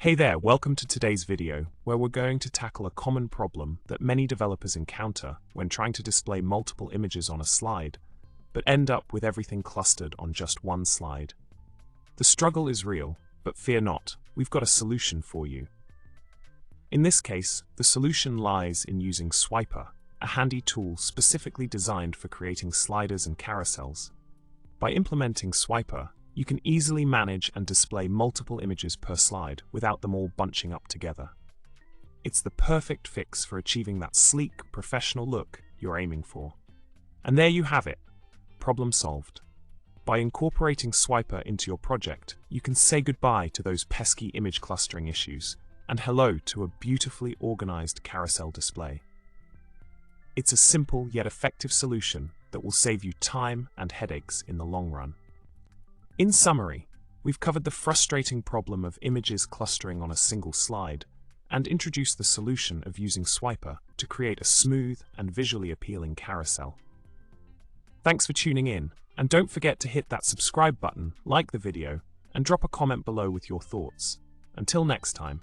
Hey there, welcome to today's video, where we're going to tackle a common problem that many developers encounter when trying to display multiple images on a slide, but end up with everything clustered on just one slide. The struggle is real, but fear not, we've got a solution for you. In this case, the solution lies in using Swiper, a handy tool specifically designed for creating sliders and carousels. By implementing Swiper, you can easily manage and display multiple images per slide without them all bunching up together. It's the perfect fix for achieving that sleek, professional look you're aiming for. And there you have it, problem solved. By incorporating Swiper into your project, you can say goodbye to those pesky image clustering issues and hello to a beautifully organized carousel display. It's a simple yet effective solution that will save you time and headaches in the long run. In summary, we've covered the frustrating problem of images clustering on a single slide and introduced the solution of using Swiper to create a smooth and visually appealing carousel. Thanks for tuning in, and don't forget to hit that subscribe button, like the video, and drop a comment below with your thoughts. Until next time.